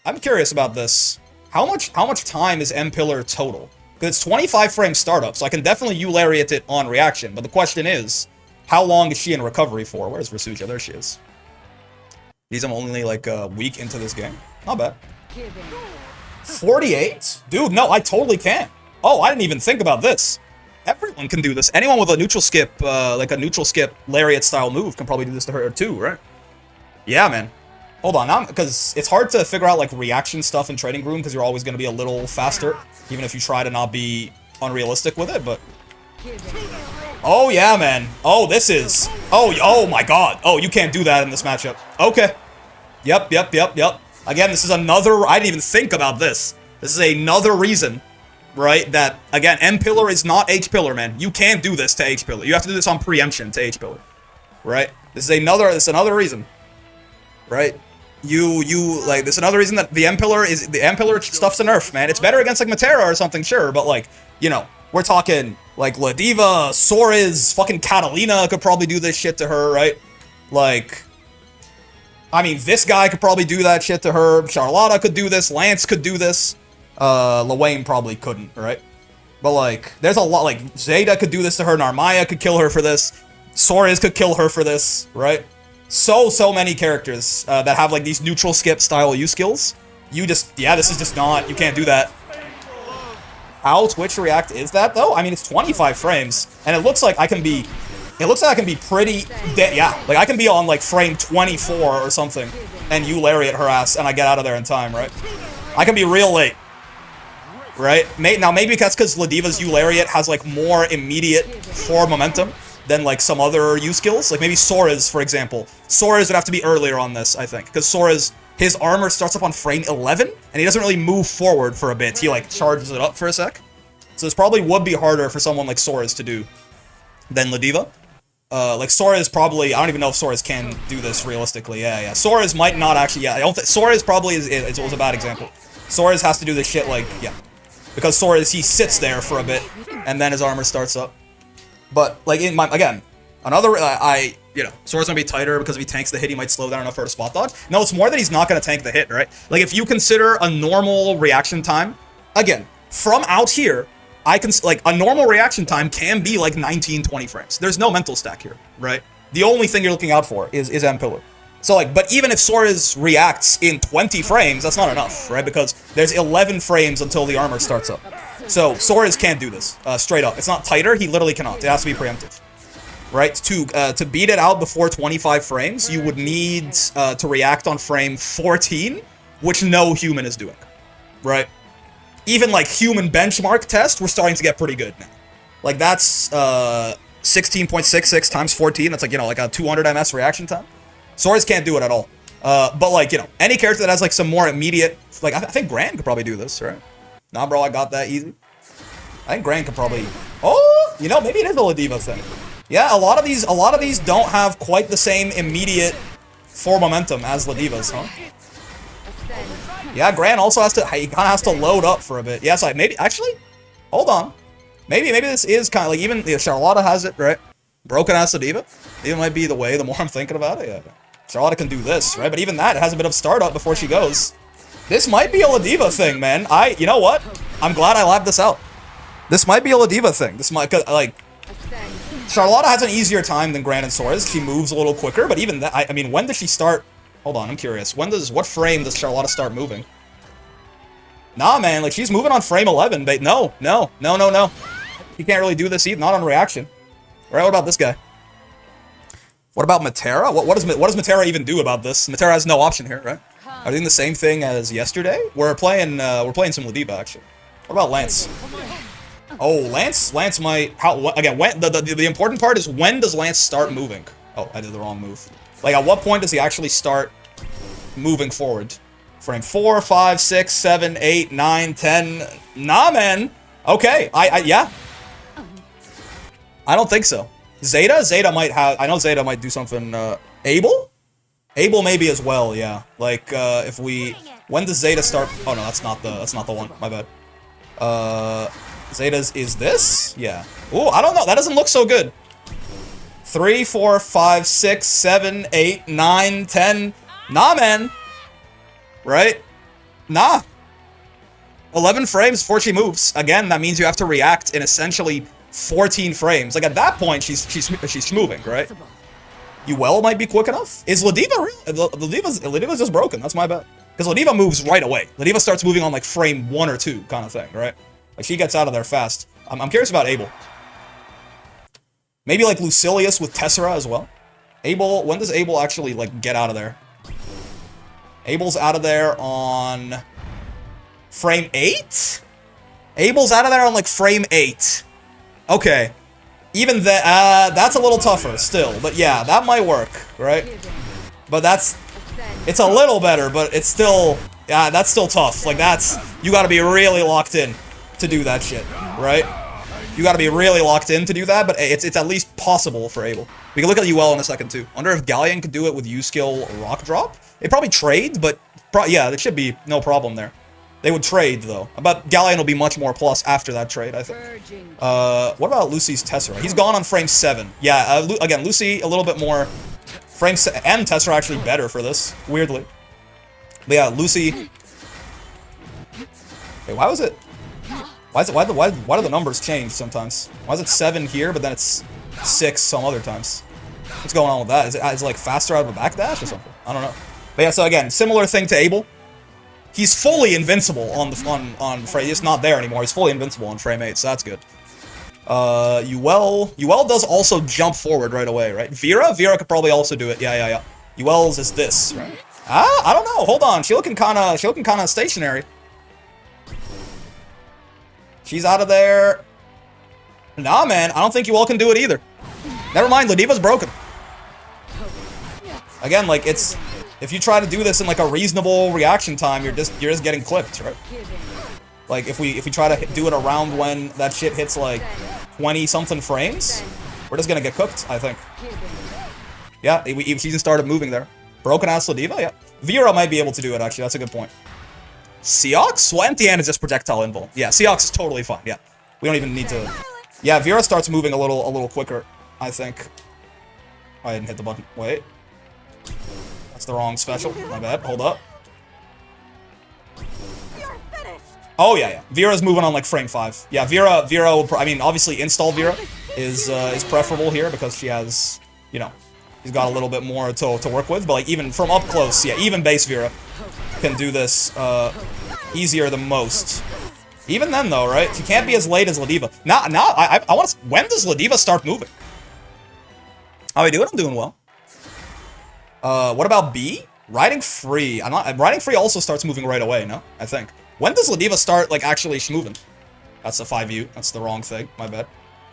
I'm curious about this. How much time is M Pillar total? Because it's 25 frame startup, so I can definitely U-lariat it on reaction. But the question is, how long is she in recovery for? Where's Versusia? There she is. Geez, I'm only like a week into this game. Not bad. 48? Dude, no, I totally can. Oh, I didn't even think about this. Everyone can do this. Anyone with a neutral skip, like a neutral skip lariat style move can probably do this to her too, right? Yeah, man. Hold on, now, because it's hard to figure out like reaction stuff in Trading Room because you're always going to be a little faster, even if you try to not be unrealistic with it, but... Oh, yeah, man. Oh, this is... Oh my god. Oh, you can't do that in this matchup. Okay. Yep. Again, this is another... I didn't even think about this. This is another reason, right, that, again, M Pillar is not H Pillar, man. You can't do this to H Pillar. You have to do this on preemption to H Pillar, right? This is another reason, right? Like, this is another reason that the M Pillar stuff's a nerf, man. It's better against, like, Matera or something, sure, but, like, you know, we're talking, like, Ladiva, Soriz, fucking Catalina could probably do this shit to her, right? Like... I mean, this guy could probably do that shit to her. Charlotta could do this. Lance could do this. Lwayne probably couldn't, right? But, like, there's a lot, like, Zeta could do this to her. Narmaya could kill her for this. Soriz could kill her for this, right? So many characters that have, like, these neutral skip style U skills. You just, yeah, this is just not, you can't do that. How Twitch React is that, though? I mean, it's 25 frames, and it looks like I can be... It looks like I can be pretty yeah, like I can be on like frame 24 or something and you lariat her ass and I get out of there in time, right? I can be real late, right? Now maybe that's because Ladiva's U lariat has like more immediate forward momentum than like some other U skills. Like maybe Sora's, for example. Sora's would have to be earlier on this, I think, because Sora's, his armor starts up on frame 11 and he doesn't really move forward for a bit. He like charges it up for a sec. So this probably would be harder for someone like Sora's to do than Ladiva. Like, Sora's probably... I don't even know if Sora's can do this realistically. Yeah. Sora's might not actually... Yeah, I don't think... Sora's probably was a bad example. Sora's has to do this shit, like... Yeah. Because Sora's, he sits there for a bit, and then his armor starts up. But, like, in my... Again, another... you know, Sora's gonna be tighter because if he tanks the hit, he might slow down enough for her to spot dodge. No, it's more that he's not gonna tank the hit, right? Like, if you consider a normal reaction time... Again, from out here... I can, like, a normal reaction time can be, like, 19, 20 frames. There's no mental stack here, right? The only thing you're looking out for is M Pillar. So, like, but even if Sora's reacts in 20 frames, that's not enough, right? Because there's 11 frames until the armor starts up. So, Sora's can't do this, straight up. It's not tighter, he literally cannot. It has to be preemptive, right? To beat it out before 25 frames, you would need to react on frame 14, which no human is doing, right? Even, like, human benchmark test, we're starting to get pretty good now. Like, that's 16.66 times 14. That's, like, you know, like a 200 MS reaction time. Sora's can't do it at all. But, like, you know, any character that has, like, some more immediate... Like, I think Gran could probably do this, right? Nah, bro, I got that easy. I think Gran could probably... Oh! You know, maybe it is a Ladiva thing. Yeah, a lot of these don't have quite the same immediate forward momentum as Ladiva's, huh? Yeah, Gran also has to, he kind of has to load up for a bit. Yes, maybe, actually, hold on. Maybe this is kind of, like, even, yeah, Charlotta has it, right? Broken ass Ladiva. It might be the way, the more I'm thinking about it, yeah. Charlotta can do this, right? But even that, it has a bit of startup before she goes. This might be a Ladiva thing, man. You know what? I'm glad I labbed this out. This might be a Ladiva thing. This might, like, Charlotta has an easier time than Gran and Sora's. She moves a little quicker, but even that, I mean, when does she start? Hold on, I'm curious. What frame does Charlotta start moving? Nah, man, like, she's moving on frame 11, but no. You can't really do this either, not on reaction. All right, what about this guy? What about Matera? What does Matera even do about this? Matera has no option here, right? Are they doing the same thing as yesterday? We're playing some Ladiva, actually. What about Lance? Oh, Lance might, again, the important part is when does Lance start moving? Oh, I did the wrong move. Like, at what point does he actually start moving forward? Frame 4, 5, 6, 7, 8, 9, 10. Nah, man. Okay, yeah. I don't think so. Zeta might have, I know Zeta might do something, Abel maybe as well, yeah. Like, if we, when does Zeta start? Oh, no, that's not the one, my bad. Zeta's, is this? Yeah. Ooh, I don't know, that doesn't look so good. 3, 4, 5, 6, 7, 8, 9, 10. Nah, man. Right? Nah. 11 frames before she moves. Again, that means you have to react in essentially 14 frames. Like, at that point, she's moving, right? Uel might be quick enough. Is Ladiva real? Ladiva's just broken. That's my bet. Because Ladiva moves right away. Ladiva starts moving on, like, frame 1 or 2 kind of thing, right? Like, she gets out of there fast. I'm curious about Abel. Maybe, like, Lucilius with Tessera as well. Abel, when does Abel actually, like, get out of there? Abel's out of there on frame 8? Abel's out of there on, like, frame 8. Okay. Even that, that's a little tougher still. But yeah, that might work, right? But it's a little better, but it's still, yeah, that's still tough. Like, you gotta be really locked in to do that shit, right? You gotta be really locked in to do that, but it's at least possible for Abel. We can look at UL in a second, too. Wonder if Galleon could do it with U-Skill Rock Drop? They probably trade, but yeah, it should be no problem there. They would trade, though. But Galleon will be much more plus after that trade, I think. What about Lucy's Tessera? He's gone on frame 7. Yeah, again, Lucy, a little bit more. Frame 7 and Tessera actually better for this, weirdly. But yeah, Lucy. Wait, why was it? Why do the numbers change sometimes? Why is it 7 here, but then it's 6 some other times? What's going on with that? Is it like faster out of a backdash or something? I don't know. But yeah, so again, similar thing to Abel. He's fully invincible on frame. It's not there anymore. He's fully invincible on frame 8, so that's good. Uel does also jump forward right away, right? Vera could probably also do it. Yeah. Uel's is this, right? I don't know. Hold on. She looking kind of stationary. She's out of there. Nah, man. I don't think Uel can do it either. Never mind. Ladiva's broken. Again, like, it's... If you try to do this in, like, a reasonable reaction time, you're just getting clipped, right? Like, if we try to do it around when that shit hits, like, 20-something frames, we're just gonna get cooked, I think. Yeah, she just started moving there. Broken-ass Ladiva, yeah. Vera might be able to do it, actually. That's a good point. Seox? Well, empty hand is just projectile invul. Yeah, Seox is totally fine, yeah. We don't even need to... Yeah, Vera starts moving a little quicker, I think. I didn't hit the button. Wait. That's the wrong special. My bad. Hold up. Oh, yeah. Vera's moving on, like, frame 5. Yeah, Vera will... I mean, obviously, install Vera is preferable here because she has, you know, she's got a little bit more to work with. But, like, even from up close, yeah, even base Vera can do this easier than most. Even then, though, right? She can't be as late as Ladiva. Now, I want to... When does Ladiva start moving? How are we doing? I'm doing well. What about B? Riding Free. Riding Free also starts moving right away, no? I think. When does Ladiva start, like, actually moving? That's the 5U. That's the wrong thing. My bad.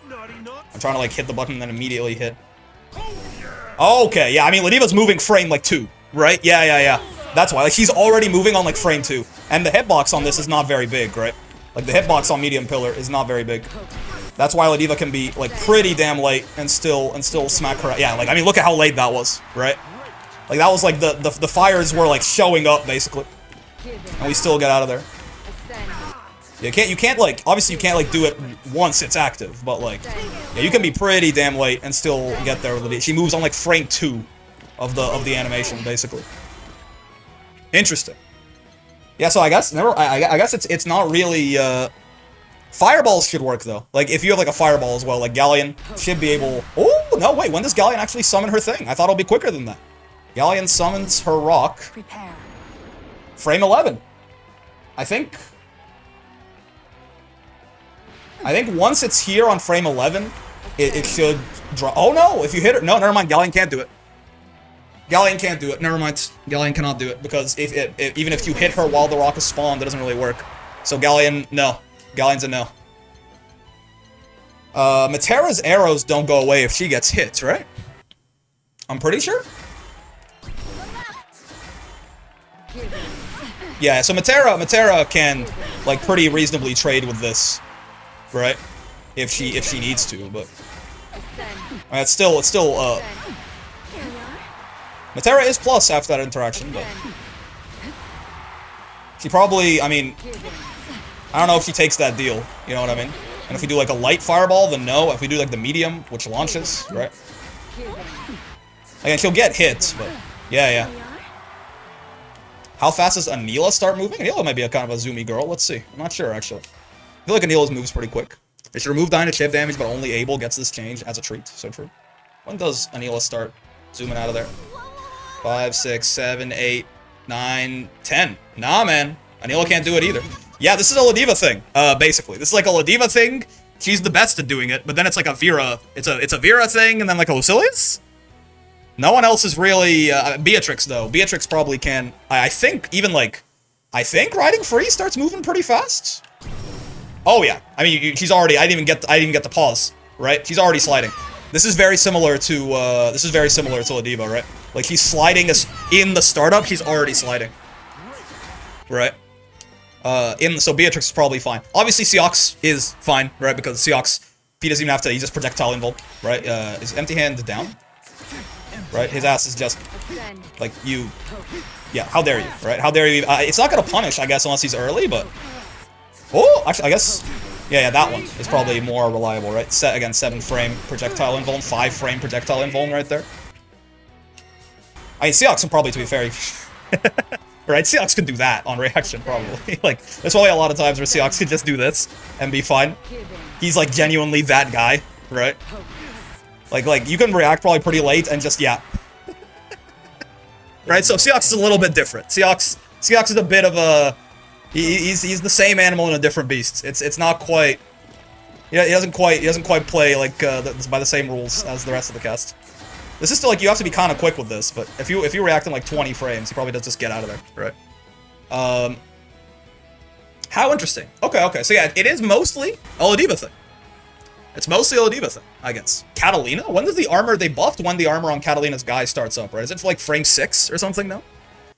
I'm trying to, like, hit the button and then immediately hit. Okay, yeah, I mean, Ladiva's moving frame, like, 2, right? Yeah. That's why. Like, she's already moving on, like, frame 2. And the hitbox on this is not very big, right? Like, the hitbox on Medium Pillar is not very big. That's why Ladiva can be, like, pretty damn late and still smack her. Yeah, like, I mean, look at how late that was, right? Like, that was, like, the fires were, like, showing up, basically. And we still get out of there. You can't, like, obviously you can't, like, do it once it's active, but, like, yeah, you can be pretty damn late and still get there with Ladiva. She moves on, like, frame 2 of the animation, basically. Interesting. Yeah, so I guess, I guess it's not really, Fireballs should work, though. Like, if you have, like, a fireball as well, like, Galleon should be able... Oh, no, wait, when does Galleon actually summon her thing? I thought it'll be quicker than that. Galleon summons her rock. Prepare. Frame 11. I think once it's here on frame 11, it should draw... Oh, no, if you hit her... No, never mind, Galleon can't do it. Galleon can't do it. Never mind. Galleon cannot do it, because even if you hit her while the rock is spawned, it doesn't really work. So Galleon, no. Galleon's a no. Matera's arrows don't go away if she gets hit, right? I'm pretty sure. Yeah, so Matera can, like, pretty reasonably trade with this, right? If she needs to, but it's still Matera is plus after that interaction, but she probably, I mean, I don't know if she takes that deal, you know what I mean? And if we do, like, a light fireball, then no. If we do, like, the medium, which launches, right? Again, she'll get hit, but yeah. How fast does Anila start moving? Anila might be a kind of a zoomy girl. Let's see. I'm not sure, actually. I feel like Anila's moves pretty quick. It should remove Dyna chip damage, but only Abel gets this change as a treat. So true. When does Anila start zooming out of there? 5, 6, 7, 8, 9, 10. Nah, man. Anila can't do it either. Yeah, this is a Ladiva thing, basically. This is like a Ladiva thing. She's the best at doing it, but then it's like a Vera. It's a Vera thing, and then like a Lucilius? No one else is really... Beatrix, though. Beatrix probably can... I think even, like... I think Riding Free starts moving pretty fast. Oh, yeah. I mean, she's already... I didn't even get the pause, right? She's already sliding. This is very similar to... Ladiva, right? Like, he's sliding in the startup, he's already sliding. Right? So Beatrix is probably fine. Obviously, Seox is fine, right? Because Seox, he doesn't even have to... He just projectile invul, right? Is Empty Hand down? Right? His ass is just, like, you... Yeah, how dare you, right? How dare you... it's not gonna punish, I guess, unless he's early, but... Oh, actually, I guess... Yeah, that one is probably more reliable, right? Again, 7-frame projectile invuln, 5-frame projectile invuln right there. I mean, Seox can probably, to be fair... right? Seox can do that on reaction, probably. Like, there's probably a lot of times where Seox can just do this and be fine. He's, like, genuinely that guy, right? Like, you can react probably pretty late and just, yeah. Right, so Seox is a little bit different. Seox is a bit of a... He's the same animal in a different beast. It's not quite... Yeah, he doesn't quite play, like, by the same rules as the rest of the cast. This is still, like, you have to be kind of quick with this, but if you react in, like, 20 frames, he probably does just get out of there, right? How interesting. Okay, so yeah, it is mostly a Ladiva thing. It's mostly a Ladiva thing, I guess. Catalina? When does the armor... They buffed when the armor on Catalina's guy starts up, right? Is it for, like, frame 6 or something now?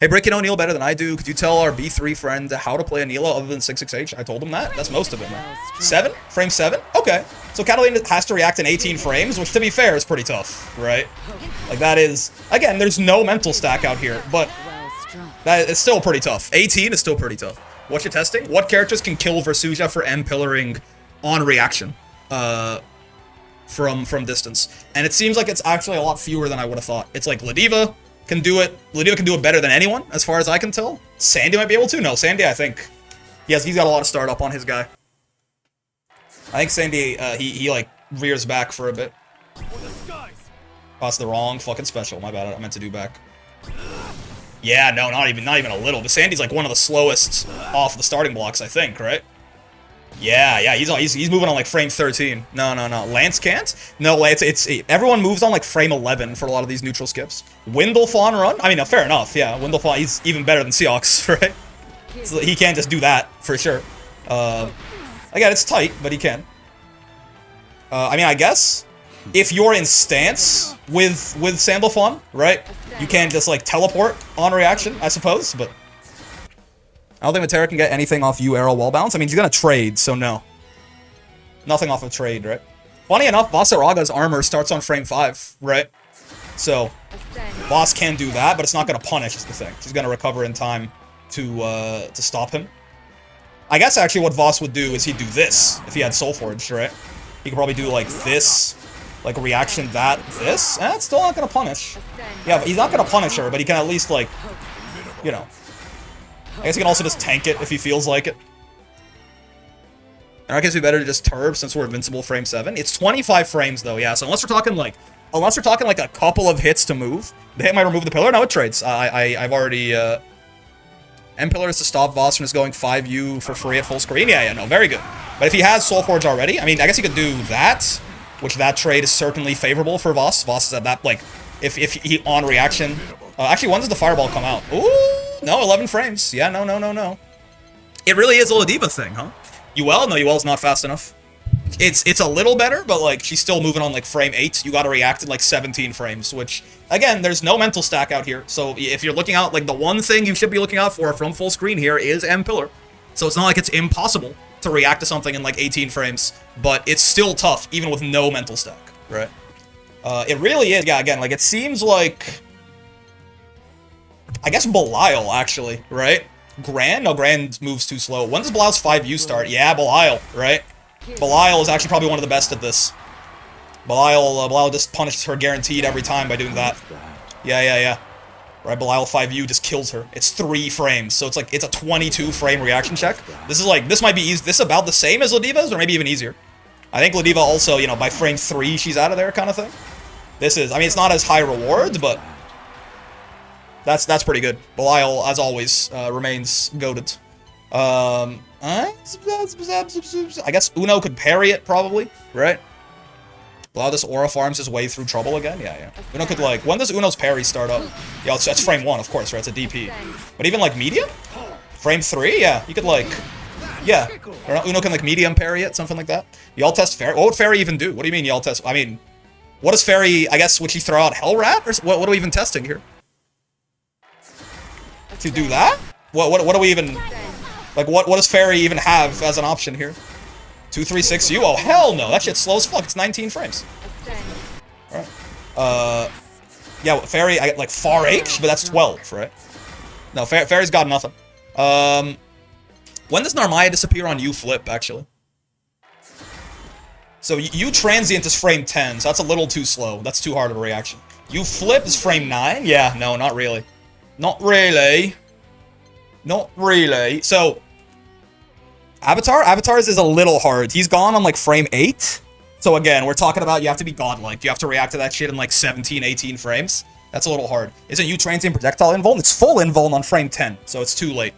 Hey, Brick, you know Anila better than I do. Could you tell our B3 friend how to play Anila other than 66H? I told him that. That's most of it, man. 7? Frame 7? Okay. So Catalina has to react in 18 frames, which, to be fair, is pretty tough, right? Like, that is... Again, there's no mental stack out here, but... That is still pretty tough. 18 is still pretty tough. What you testing? What characters can kill Versusia for M-pillaring on reaction? From distance. And it seems like it's actually a lot fewer than I would have thought. It's like Ladiva can do it. Ladiva can do it better than anyone, as far as I can tell. Sandy might be able to. No, Sandy, I think. He's got a lot of startup on his guy. I think Sandy, he like, rears back for a bit. Oh, that's the wrong fucking special. My bad, I meant to do back. Yeah, no, not even a little. But Sandy's like one of the slowest off the starting blocks, I think, right? Yeah, he's moving on like frame 13. No. Lance can't? No, Lance, everyone moves on like frame 11 for a lot of these neutral skips. Windlefawn run? I mean, no, fair enough, yeah. Windlefawn, he's even better than Seox, right? So he can't just do that, for sure. Again, it's tight, but he can. I mean, I guess, if you're in stance with Sandalfawn, right? You can just like teleport on reaction, I suppose, but... I don't think Matera can get anything off U-Arrow wall bounce. I mean, he's gonna trade, so no. Nothing off of trade, right? Funny enough, Vasaraga's armor starts on frame 5, right? So, Voss can do that, but it's not gonna punish, is the thing. She's gonna recover in time to stop him. I guess, actually, what Voss would do is he'd do this, if he had Soulforged, right? He could probably do, like, this, like, reaction that, this, and it's still not gonna punish. Yeah, but he's not gonna punish her, but he can at least, like, you know... I guess he can also just tank it if he feels like it. And I guess it'd be better to just turb since we're invincible frame 7. It's 25 frames though, yeah. So unless we're talking like a couple of hits to move, the hit might remove the pillar. No, it trades. I've already M pillars to stop Voss from just going 5U for free at full screen. Yeah, no, very good. But if he has Soulforge already, I mean, I guess he could do that, which that trade is certainly favorable for Voss. Voss is at that, like, if he on reaction. Actually, when does the fireball come out? Ooh. No, 11 frames. Yeah, no. It really is a Ladiva thing, huh? UL? No, UL's not fast enough. It's a little better, but, like, she's still moving on, like, frame 8. You gotta react in, like, 17 frames, which, again, there's no mental stack out here. So if you're looking out, like, the one thing you should be looking out for from full screen here is M-Pillar. So it's not like it's impossible to react to something in, like, 18 frames, but it's still tough, even with no mental stack, right? It really is. Yeah, again, like, it seems like... I guess Belial, actually, right? Grand? No, Grand moves too slow. When does Belial's 5U start? Yeah, Belial, right? Belial is actually probably one of the best at this. Belial just punishes her guaranteed every time by doing that. Yeah. Right, Belial 5U just kills her. It's 3 frames, so it's like, it's a 22 frame reaction check. This is like, this might be easy. This is about the same as Ladiva's, or maybe even easier. I think Ladiva also, you know, by frame 3, she's out of there kind of thing. This is, I mean, it's not as high rewards, but that's pretty good. Belial, as always, remains goated. I guess Uno could parry it, probably, right? Belial this aura farms his way through trouble again? Yeah. Uno could, like, when does Uno's parry start up? Yeah, that's frame 1, of course, right? It's a DP. But even, like, medium? Frame 3? Yeah, you could, like, yeah. Uno can, like, medium parry it, something like that. Y'all test Fairy. What would Fairy even do? What do you mean y'all test? I mean, what does Fairy, I guess, would she throw out Hell Rat? Or what are we even testing here? To do that? What do we even, like, what does Fairy even have as an option here? 236U? Oh, hell no. That shit's slow as fuck. It's 19 frames. Alright. Yeah, Fairy, I get, like, Far H, but that's 12, right? No, Fairy's got nothing. When does Narmaya disappear on U flip, actually? So, U transient is frame 10, so that's a little too slow. That's too hard of a reaction. U flip is frame 9? Yeah, no, not really. Not really. Not really. So, Avatar's is a little hard. He's gone on, like, frame 8. So, again, we're talking about you have to be godlike. You have to react to that shit in, like, 17, 18 frames. That's a little hard. Isn't you transient projectile invuln? It's full invuln on frame 10, so it's too late.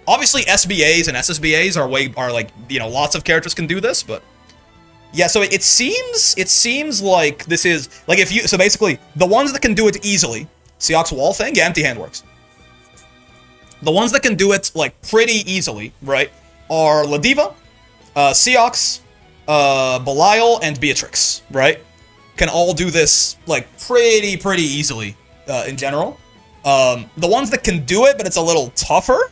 Obviously, SBAs and SSBAs are like, you know, lots of characters can do this, but... Yeah, so it seems like this is... Like, if you... So, basically, the ones that can do it easily... Seox wall thing? Yeah, empty hand works. The ones that can do it, like, pretty easily, right, are Ladiva, Seox, Belial, and Beatrix, right? Can all do this, like, pretty easily, in general. The ones that can do it, but it's a little tougher,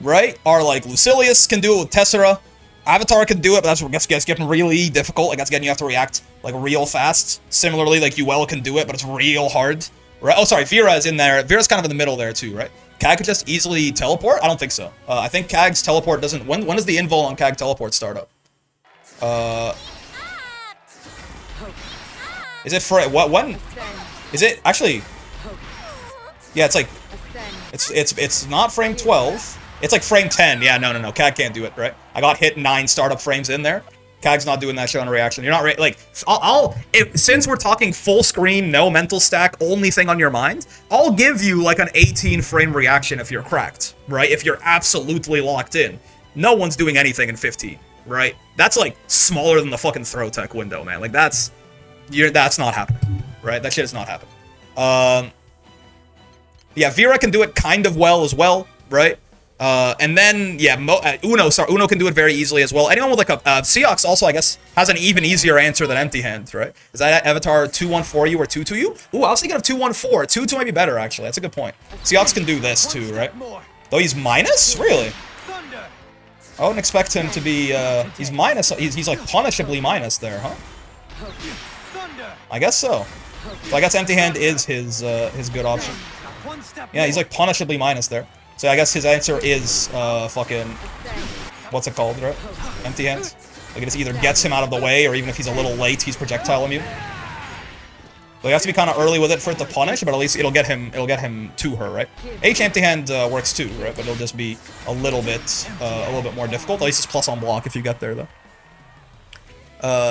right, are, like, Lucilius can do it with Tessera. Avatar can do it, but that's getting really difficult. Like, that's getting you have to react, like, real fast. Similarly, like, Uel can do it, but it's real hard. Right? Oh, sorry, Vera is in there. Vera's kind of in the middle there, too, right? Kag could just easily teleport? I don't think so. I think Kag's teleport doesn't... When does the invul on Kag teleport start up? Is it for... What? When? Is it... Actually... Yeah, it's like... It's not frame 12. It's like frame 10. Yeah, no. Kag can't do it, right? I got hit 9 startup frames in there. Kag's not doing that shit on a reaction. You're not like, since we're talking full screen, no mental stack, only thing on your mind, I'll give you like an 18 frame reaction if you're cracked, right? If you're absolutely locked in. No one's doing anything in 15, right? That's like smaller than the fucking throw tech window, man. Like that's not happening, right? That shit is not happening. Yeah, Vera can do it kind of well as well, right? And then, yeah, Uno can do it very easily as well. Anyone with, like, a, Seox also, I guess, has an even easier answer than Empty Hand, right? Is that Avatar 214U or 22U? Ooh, I was thinking of 214. 2-2 might be better, actually. That's a good point. Seox can do this, too, right? Though he's minus? Really? I wouldn't expect him to be, he's minus, he's like, punishably minus there, huh? I guess so. So I guess Empty Hand is his good option. Yeah, he's, like, punishably minus there. So I guess his answer is, fucking, what's it called, right? Empty hands. Like, it just either gets him out of the way, or even if he's a little late, he's projectile immune. So you have to be kind of early with it for it to punish, but at least it'll get him to her, right? H empty hand works too, right? But it'll just be a little bit more difficult. At least it's plus on block if you get there, though.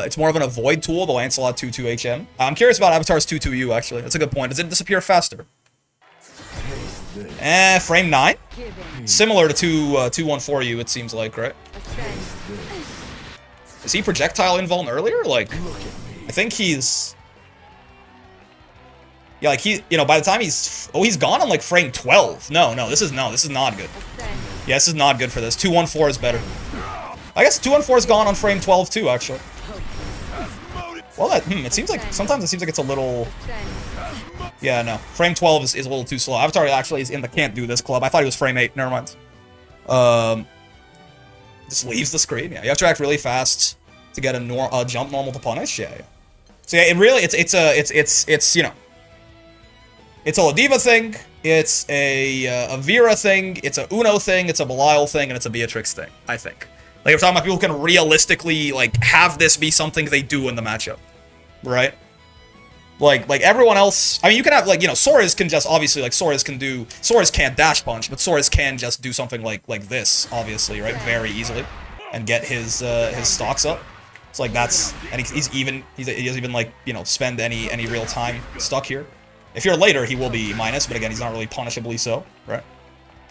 It's more of an avoid tool, the Lancelot 2-2 HM. I'm curious about Avatar's 2-2U, actually. That's a good point. Does it disappear faster? Frame 9? Similar to 214U, it seems like, right? Is he projectile invuln earlier? Like, I think he's... Yeah, like, you know, by the time he's... Oh, he's gone on, like, frame 12. No, this is not good. Yeah, this is not good for this. 214 is better. I guess 214 is gone on frame 12, too, actually. Well, it seems like... Sometimes it seems like it's a little... Yeah, no. Frame 12 is a little too slow. Avatar actually is in the can't do this club. I thought he was frame 8. Never mind. Just leaves the screen. Yeah, you have to act really fast to get a jump normal to punish. Yeah. So yeah, it really it's you know, it's a Ladiva thing. It's a Vera thing. It's a Uno thing. It's a Belial thing, and it's a Beatrix thing. I think. Like, we're talking about people who can realistically like have this be something they do in the matchup, right? Like everyone else, I mean, you can have, like, you know, Sora's can just, obviously, like, Sora's can't dash punch, but Sora's can just do something like this, obviously, right, very easily, and get his stocks up. So, like, that's, and he doesn't even, like, you know, spend any real time stuck here. If you're later, he will be minus, but again, he's not really punishably so, right?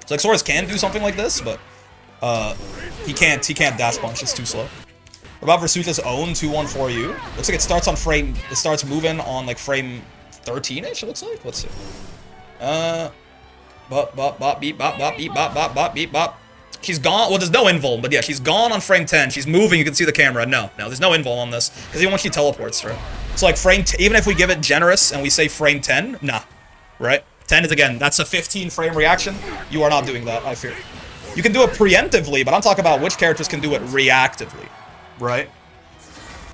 So, like, Sora's can do something like this, but, he can't dash punch, it's too slow. What about Versusia's own 2-1-4U? Looks like it starts moving on, like, frame 13-ish, it looks like? Let's see. Bop, bop, bop, beep, bop, bop, beep, bop, bop, bop, beep, bop. She's gone. Well, there's no invul, but yeah, she's gone on frame 10. She's moving. You can see the camera. No, there's no invul on this, because even when she teleports, right? So, like, even if we give it generous and we say frame 10, nah, right? 10 is, again, that's a 15-frame reaction. You are not doing that, I fear. You can do it preemptively, but I'm talking about which characters can do it reactively, right?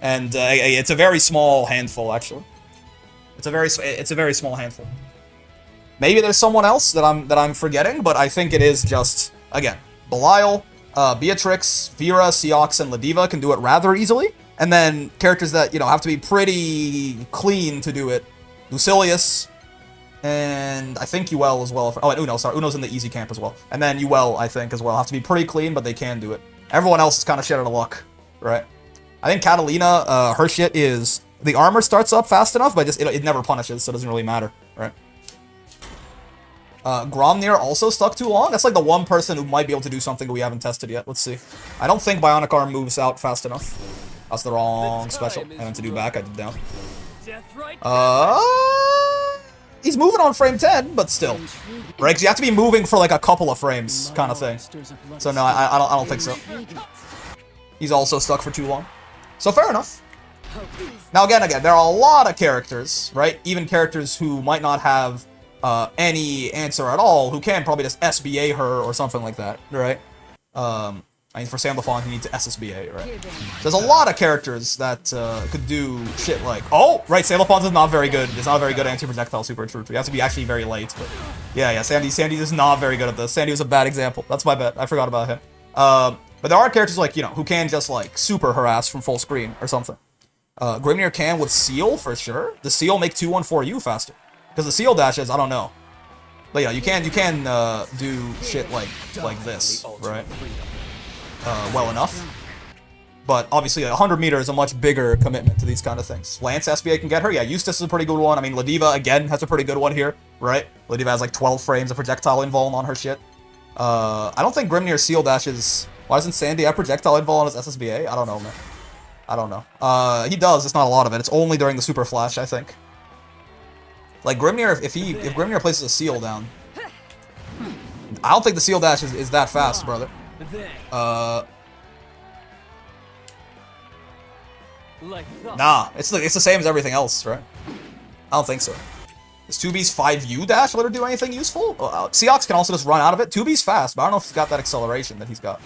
And it's a very small handful, actually. It's a very small handful. Maybe there's someone else that I'm forgetting, but I think it is just, again, Belial, Beatrix, Vera, Seox, and Ladiva can do it rather easily. And then characters that, you know, have to be pretty clean to do it. Lucilius, and I think Uel as well. Oh, and Uno, sorry. Uno's in the easy camp as well. And then Uel, I think, as well. Have to be pretty clean, but they can do it. Everyone else is kind of shit out of luck, right? I think Catalina, her shit is... The armor starts up fast enough, but it never punishes, so it doesn't really matter, right? Gromnir also stuck too long. That's like the one person who might be able to do something that we haven't tested yet. Let's see. I don't think Bionic Arm moves out fast enough. That's the wrong special. I meant to do back, I did down. He's moving on frame 10, but still. Right, because you have to be moving for like a couple of frames, kind of thing. So no, I don't think so. He's also stuck for too long. So fair enough. Now again, there are a lot of characters, right? Even characters who might not have any answer at all, who can probably just SBA her or something like that, right? I mean, for Sandalphon, you need to SSBA, right? There's a lot of characters that could do shit like... Oh, right, Sandalphon is not very good. It's not a very good anti-projectile super true. You have to be actually very late, but... Yeah, Sandy's is not very good at this. Sandy was a bad example. That's my bet. I forgot about him. But there are characters like, you know, who can just, like, super harass from full screen or something. Grimnir can with Seal, for sure. Does Seal make 2-1-4U faster? Because the Seal dashes, I don't know. But yeah, you can do shit like this, right? Well enough. But obviously 100 meters is a much bigger commitment to these kind of things. Lance SBA can get her. Yeah, Eustace is a pretty good one. I mean, Ladiva, again, has a pretty good one here, right? Ladiva has like 12 frames of projectile invuln on her shit. I don't think Grimnir Seal dashes... Why doesn't Sandy have projectile invuln on his SSBA? I don't know, man. I don't know. He does, it's not a lot of it. It's only during the Super Flash, I think. Like, Grimnir, if Grimnir places a Seal down... I don't think the Seal dash is that fast, brother. Nah, it's the same as everything else, right? I don't think so. Does 2B's 5U dash let her do anything useful? Seox can also just run out of it. 2B's fast, but I don't know if he's got that acceleration that he's got.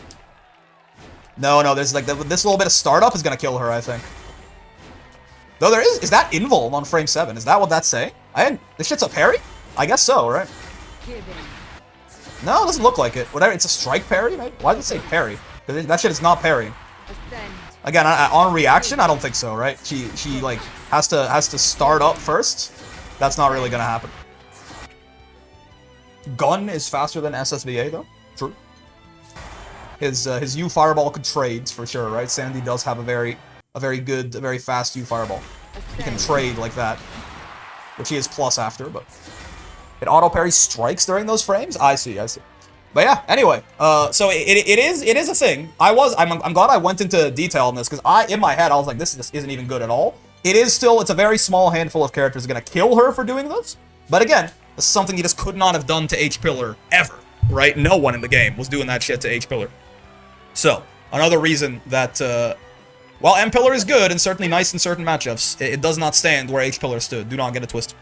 No, there's like this little bit of startup is gonna kill her, I think. Though there is that invuln on frame 7? Is that what that's saying? This shit's a parry? I guess so, right? No, it doesn't look like it. Whatever, it's a strike parry, maybe? Why does it say parry? Because that shit is not parrying. Again, on reaction, I don't think so, right? She like has to start up first. That's not really gonna happen. Gun is faster than SSBA though. True. His U fireball could trade for sure, right? Sandy does have a very fast U fireball. He can trade like that, which he is plus after, but it auto parry strikes during those frames. I see. But yeah, anyway, so it is a thing. I'm glad I went into detail on this because in my head I was like, this isn't even good at all. It's a very small handful of characters gonna kill her for doing this. But again, this is something you just could not have done to H-Pillar ever, right? No one in the game was doing that shit to H-Pillar. So, another reason that, while M-Pillar is good and certainly nice in certain matchups, it does not stand where H-Pillar stood. Do not get it twisted.